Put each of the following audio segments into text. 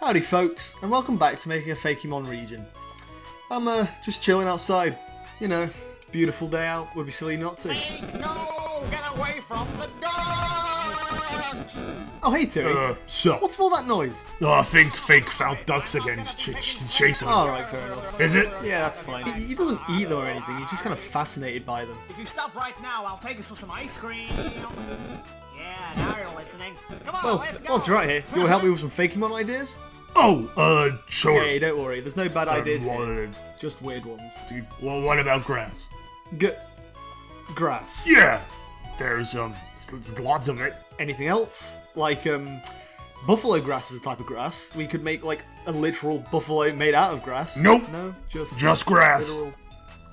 Howdy folks, and welcome back to making a Fakemon region. I'm just chilling outside. You know, beautiful day out, would be silly not to. No! Get away from the dog! Oh hey Tui, So? what's with all that noise? Oh, I think Fake found ducks again. He's chasing them. Alright, fair enough. Is it? Yeah, that's fine. He doesn't eat them or anything, he's just kind of fascinated by them. If you stop right now, I'll take us for some ice cream. Yeah, now you're listening. Come on, Well, let's go! whilst you're right here, you want to help me with some Fakemon ideas? Oh, sure. Hey, don't worry, there's no bad ideas here, Well, just weird ones. what about grass? Grass. Yeah, there's lots of it. Anything else? Like, buffalo grass is a type of grass. We could make, like, a buffalo made out of grass. Nope. No? Just grass. Literal...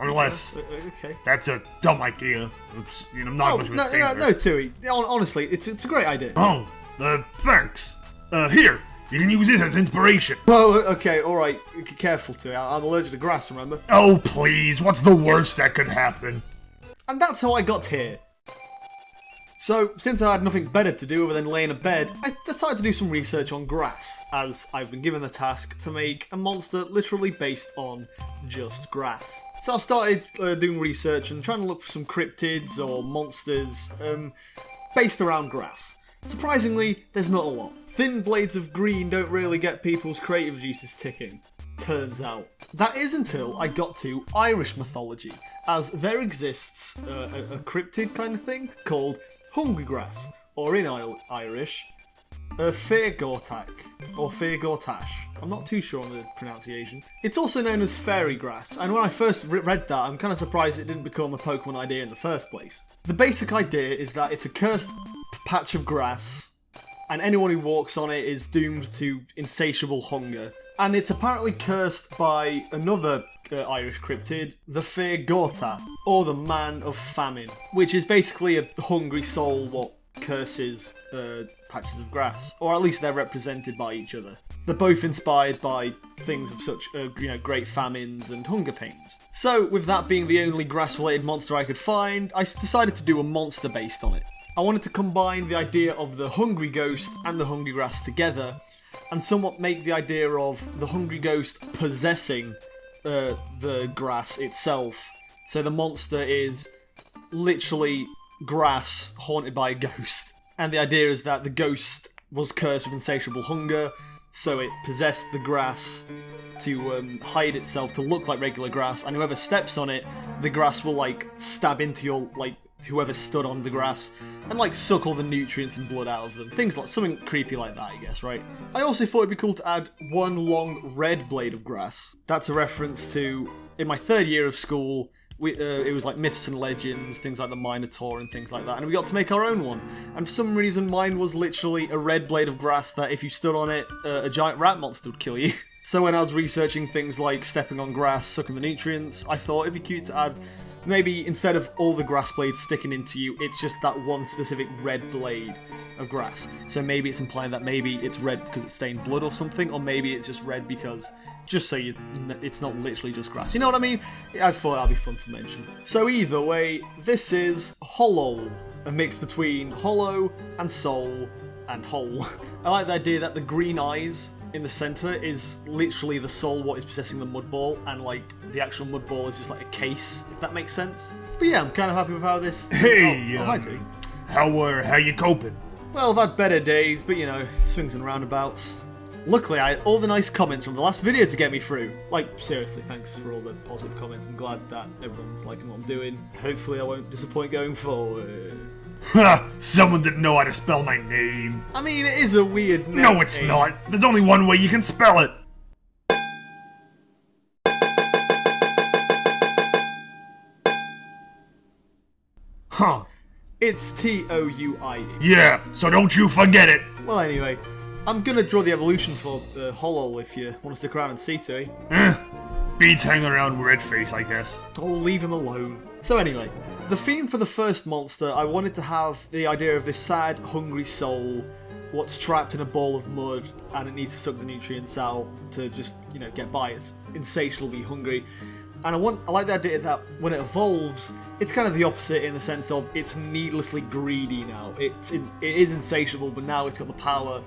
Unless Okay. that's a dumb idea. Oops, not Oh, much of a no, Tui. Honestly, it's a great idea. Oh, thanks. Here, you can use this as inspiration. Oh, okay, alright. Careful, Tui. I'm allergic to grass, remember? Oh, please, what's the worst that could happen? And that's how I got here. So, since I had nothing better to do other than lay in a bed, I decided to do some research on grass, as I've been given the task to make a monster literally based on just grass. So I started doing research and trying to look for some cryptids or monsters based around grass. Surprisingly, there's not a lot. Thin blades of green don't really get people's creative juices ticking, turns out. That is until I got to Irish mythology, as there exists a cryptid kind of thing called hungry grass, or in Irish, Fairgortak, or Fairgortash. I'm not too sure on the pronunciation. It's also known as fairy grass, and when I first read that, I'm kind of surprised it didn't become a Pokemon idea in the first place. The basic idea is that it's a cursed patch of grass, and anyone who walks on it is doomed to insatiable hunger. And it's apparently cursed by another Irish cryptid, the Fairgorta, or the Man of Famine, which is basically a hungry soul what curses patches of grass, or at least they're represented by each other. They're both inspired by things of such, great famines and hunger pains. So, with that being the only grass-related monster I could find, I decided to do a monster based on it. I wanted to combine the idea of the hungry ghost and the hungry grass together, and somewhat make the idea of the hungry ghost possessing the grass itself. So the monster is literally grass haunted by a ghost. And the idea is that the ghost was cursed with insatiable hunger, so it possessed the grass to hide itself to look like regular grass, and whoever steps on it, the grass will stab into whoever stood on the grass and suck all the nutrients and blood out of them. Things like something creepy like that, I guess, right? I also thought it'd be cool to add one long red blade of grass. That's a reference to, in my third year of school, it was like myths and legends, things like the Minotaur and things like that, and we got to make our own one. And for some reason, mine was literally a red blade of grass that if you stood on it, a giant rat monster would kill you. So when I was researching things like stepping on grass, sucking the nutrients, I thought it'd be cute to add, maybe instead of all the grass blades sticking into you, it's just that one specific red blade of grass. So maybe it's implying that maybe it's red because it's stained blood or something, or maybe it's just red because, just so it's not literally just grass. You know what I mean? I thought that'd be fun to mention. So either way, this is Hollow, a mix between hollow and soul and whole. I like the idea that the green eyes in the centre is literally the soul what is possessing the mud ball, and the actual mud ball is just like a case, if that makes sense. But yeah, I'm kind of happy with how this... Hey, hi T. How you coping? Well, I've had better days, but swings and roundabouts. Luckily, I had all the nice comments from the last video to get me through. Seriously, thanks for all the positive comments. I'm glad that everyone's liking what I'm doing. Hopefully I won't disappoint going forward. Ha! Someone didn't know how to spell my name. I mean, it is a weird name. No, it's not. There's only one way you can spell it. Huh. It's T-O-U-I-E. Yeah, so don't you forget it. Well, anyway, I'm gonna draw the evolution for the Hollow if you want to stick around and see to it. Beats hanging around with Redface, I guess. Oh, leave him alone. So anyway, the theme for the first monster, I wanted to have the idea of this sad, hungry soul what's trapped in a bowl of mud and it needs to suck the nutrients out to just, get by. It's insatiably hungry. And I like the idea that when it evolves, it's kind of the opposite in the sense of it's needlessly greedy now. It is insatiable, but now it's got the power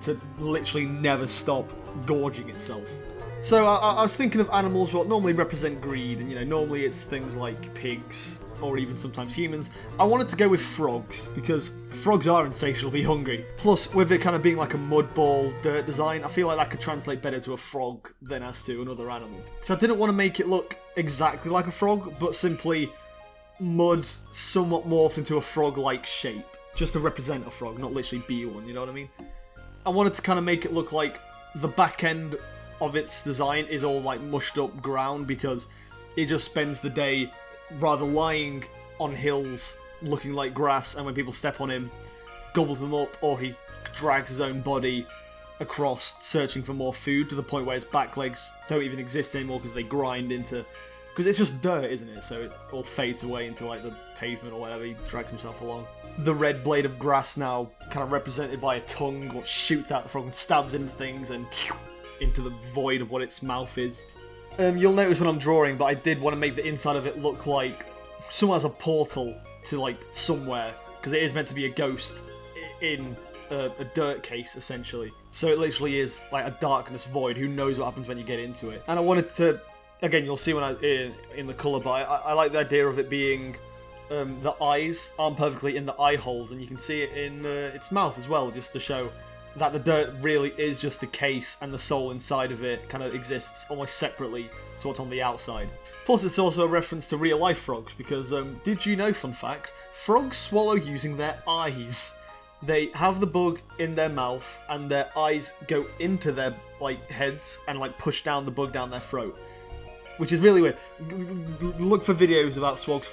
to literally never stop gorging itself. So I was thinking of animals what normally represent greed, and you know, normally it's things like pigs, or even sometimes humans. I wanted to go with frogs, because frogs are insatiably hungry. Plus, with it kind of being like a mud ball dirt design, I feel like that could translate better to a frog than as to another animal. So I didn't want to make it look exactly like a frog, but simply mud somewhat morphed into a frog-like shape. Just to represent a frog, not literally be one, you know what I mean? I wanted to kind of make it look like the back end of its design is all like mushed up ground, because it just spends the day rather lying on hills looking like grass, and when people step on him, gobbles them up, or he drags his own body across searching for more food to the point where his back legs don't even exist anymore because they grind into... Because it's just dirt, isn't it? So it all fades away into like the pavement or whatever, he drags himself along. The red blade of grass now kind of represented by a tongue what shoots out the frog and stabs into things and into the void of what its mouth is. You'll notice when I'm drawing, but I did want to make the inside of it look like someone has a portal to like somewhere, because it is meant to be a ghost in a dirt case essentially. So it literally is like a darkness void. Who knows what happens when you get into it? And I wanted to, again, you'll see when in the colour, but I like the idea of it being the eyes aren't perfectly in the eye holes, and you can see it in its mouth as well, just to show that the dirt really is just the case, and the soul inside of it kind of exists almost separately to what's on the outside. Plus, it's also a reference to real-life frogs, because did you know, fun fact, frogs swallow using their eyes. They have the bug in their mouth, and their eyes go into their like heads and like push down the bug down their throat. Which is really weird. Look for videos about swogs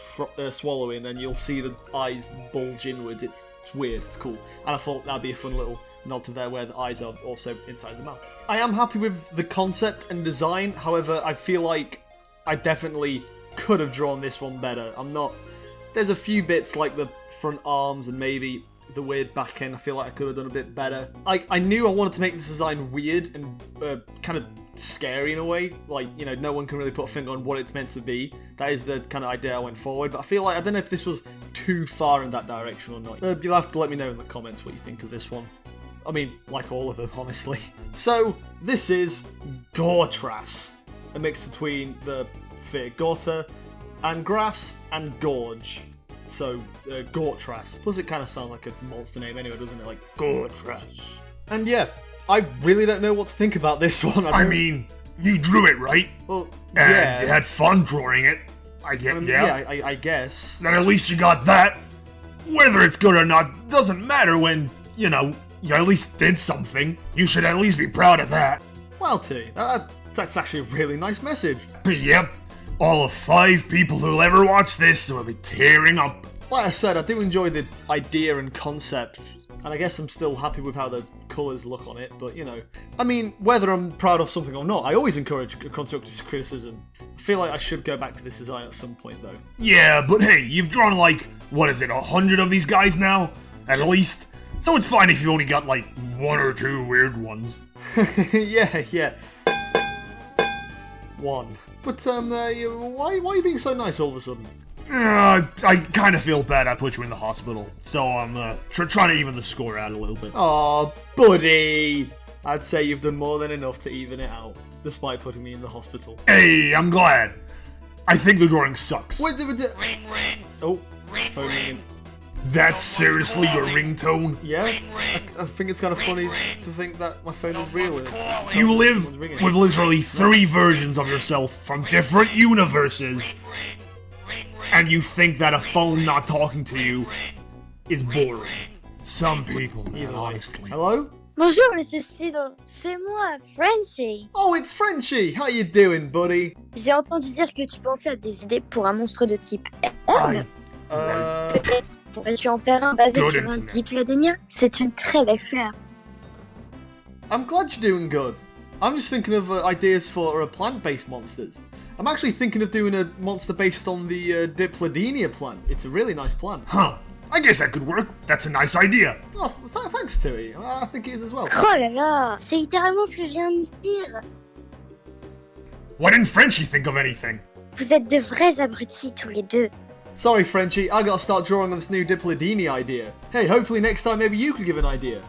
swallowing, and you'll see the eyes bulge inwards. It's weird, it's cool. And I thought that'd be a fun little nod to there where the eyes are also inside the mouth. I am happy with the concept and design, however, I feel like I definitely could have drawn this one better. There's a few bits like the front arms and maybe the weird back end I feel like I could have done a bit better. I knew I wanted to make this design weird and kind of scary in a way, like, you know, no one can really put a finger on what it's meant to be. That is the kind of idea I went forward, but I feel like, I don't know if this was too far in that direction or not. You'll have to let me know in the comments what you think of this one. I mean, like all of them, honestly. So, this is Gortras, a mix between the fear Gorta and grass and gorge. So, Gortras. Plus it kind of sounds like a monster name anyway, doesn't it? Like, Gortras. And yeah, I really don't know what to think about this one. I mean, you drew it, right? Well, and yeah. you had fun drawing it. I guess. Then at least you got that. Whether it's good or not doesn't matter when, you know, you at least did something. You should at least be proud of that. Well, T, that's actually a really nice message. Yep. All of 5 people who'll ever watch this will be tearing up. Like I said, I do enjoy the idea and concept, and I guess I'm still happy with how the colours look on it, but, you know. I mean, whether I'm proud of something or not, I always encourage constructive criticism. I feel like I should go back to this design at some point, though. Yeah, but hey, you've drawn like, 100 of these guys now? At least? So it's fine if you only got like 1 or 2 weird ones. yeah. 1. But, why are you being so nice all of a sudden? I kind of feel bad I put you in the hospital, so I'm trying to even the score out a little bit. Aw, buddy! I'd say you've done more than enough to even it out, despite putting me in the hospital. Hey, I'm glad. I think the drawing sucks. Wait, Ring, ring. oh, Ring, phone ring. ringing. That's seriously your ringtone? Yeah, I think it's kind of funny to think that my phone is real. You live Someone's ringing. with literally 3 versions of yourself from different universes, and you think that a phone not talking to you is boring. Some people, man, Either way. honestly. Hello? Bonjour, Monsieur Cidal. C'est moi, Frenchie. Oh, it's Frenchie! How you doing, buddy? J'ai entendu dire que tu pensais à des idées pour un monstre de type herbe. Peut-être pourrais-tu en faire un basé Good sur un internet. dipladénia? C'est une très belle fleur. I'm glad you're doing good. I'm just thinking of ideas for plant-based monsters. I'm actually thinking of doing a monster based on the Dipladenia plant. It's a really nice plant. Huh. I guess that could work. That's a nice idea. Oh, thanks, Tui. I think it is as well. Oh là là, c'est littéralement ce que je viens de dire. Why didn't Frenchie think of anything? Vous êtes de vrais abrutis tous les deux. Sorry, Frenchie, I gotta start drawing on this new Dipladenia idea. Hey, hopefully next time maybe you could give an idea.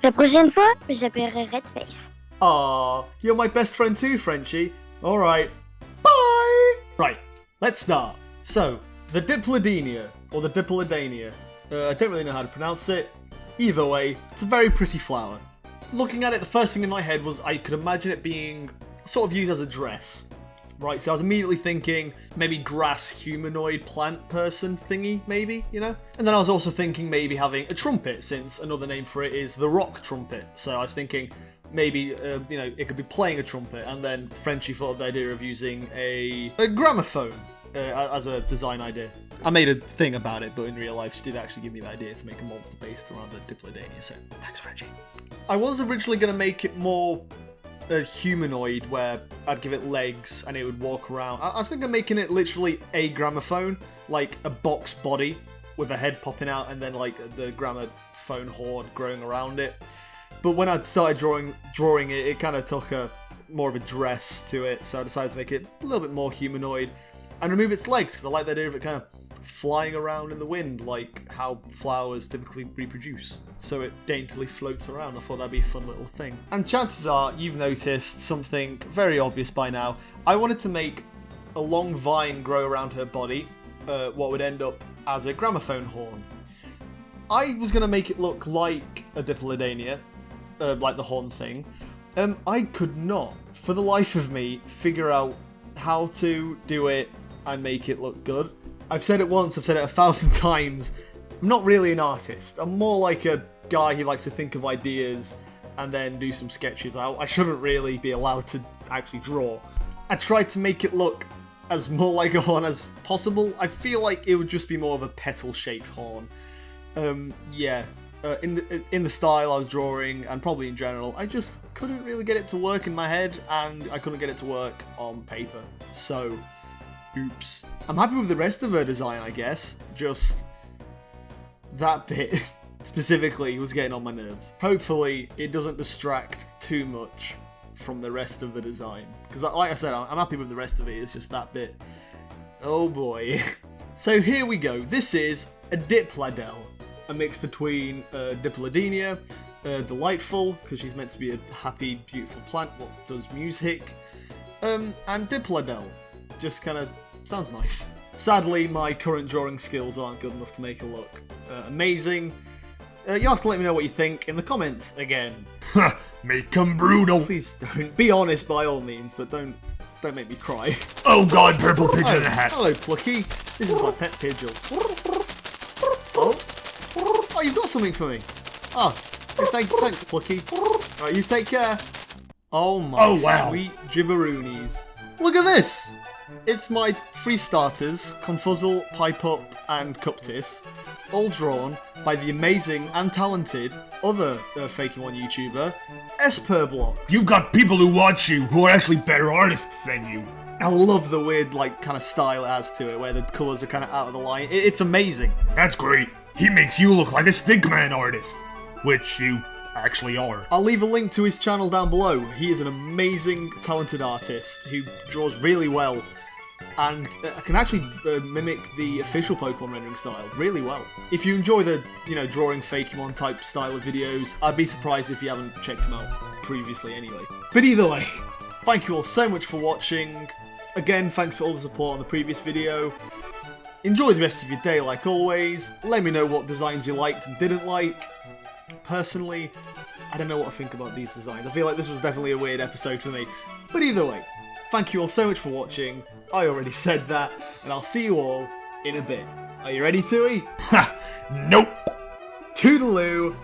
La La prochaine fois, j'appellerai Redface. Aw, you're my best friend too, Frenchie. Alright, bye! Right, let's start. So, the Diplodenia, or the Diplodania, I don't really know how to pronounce it. Either way, it's a very pretty flower. Looking at it, the first thing in my head was I could imagine it being sort of used as a dress. Right, so I was immediately thinking maybe grass humanoid plant person thingy, maybe, you know? And then I was also thinking maybe having a trumpet, since another name for it is the rock trumpet. So I was thinking maybe, you know, it could be playing a trumpet, and then Frenchie thought of the idea of using a gramophone as a design idea. I made a thing about it, but in real life she did actually give me the idea to make a monster based around the Diplodania, so thanks, Frenchie. I was originally going to make it more humanoid, where I'd give it legs and it would walk around. I was thinking of making it literally a gramophone, like a box body with a head popping out and then like the gramophone horn growing around it. But when I started drawing it, it kind of took more of a dress to it, so I decided to make it a little bit more humanoid and remove its legs, because I like the idea of it kind of flying around in the wind like how flowers typically reproduce. So it daintily floats around. I thought that'd be a fun little thing. And chances are you've noticed something very obvious by now. I wanted to make a long vine grow around her body, what would end up as a gramophone horn. I was going to make it look like a Diplodania, like the horn thing. I could not, for the life of me, figure out how to do it and make it look good. I've said it once, I've said it 1,000 times. I'm not really an artist. I'm more like a guy who likes to think of ideas and then do some sketches. I shouldn't really be allowed to actually draw. I tried to make it look as more like a horn as possible. I feel like it would just be more of a petal-shaped horn. Yeah. In the style I was drawing, and probably in general, I just couldn't really get it to work in my head, and I couldn't get it to work on paper. So, oops. I'm happy with the rest of her design, I guess. Just that bit specifically was getting on my nerves. Hopefully, it doesn't distract too much from the rest of the design. Because, like I said, I'm happy with the rest of it. It's just that bit. Oh boy. So here we go. This is a Diplodel. A mix between Diplodenia, delightful, because she's meant to be a happy, beautiful plant that does music, and Diplodel. Just kind of sounds nice. Sadly, my current drawing skills aren't good enough to make it look amazing. You'll have to let me know what you think in the comments again. Make 'em brutal. Please don't. Be honest by all means, but don't make me cry. Oh god, purple pigeon in a hat. Hello, Plucky. This is my pet pigeon. Oh, you've got something for me. Oh, thanks, Plucky. Right, you take care. Oh my sweet jibberoonies. Look at this! It's my three starters, Confuzzle, Pipe Up, and Cuptis, all drawn by the amazing and talented other Fakemon YouTuber, EsperBlox. You've got people who watch you who are actually better artists than you. I love the weird, like, kind of style it has to it, where the colours are kind of out of the line. It's amazing. That's great. He makes you look like a Stickman artist, which you actually are. I'll leave a link to his channel down below. He is an amazing, talented artist who draws really well and can actually mimic the official Pokemon rendering style really well. If you enjoy the, drawing Fakemon type style of videos, I'd be surprised if you haven't checked him out previously anyway. But either way, thank you all so much for watching. Again, thanks for all the support on the previous video. Enjoy the rest of your day like always. Let me know what designs you liked and didn't like. Personally, I don't know what I think about these designs. I feel like this was definitely a weird episode for me. But either way, thank you all so much for watching. I already said that, and I'll see you all in a bit. Are you ready, Tui? Ha! Nope! Toodaloo!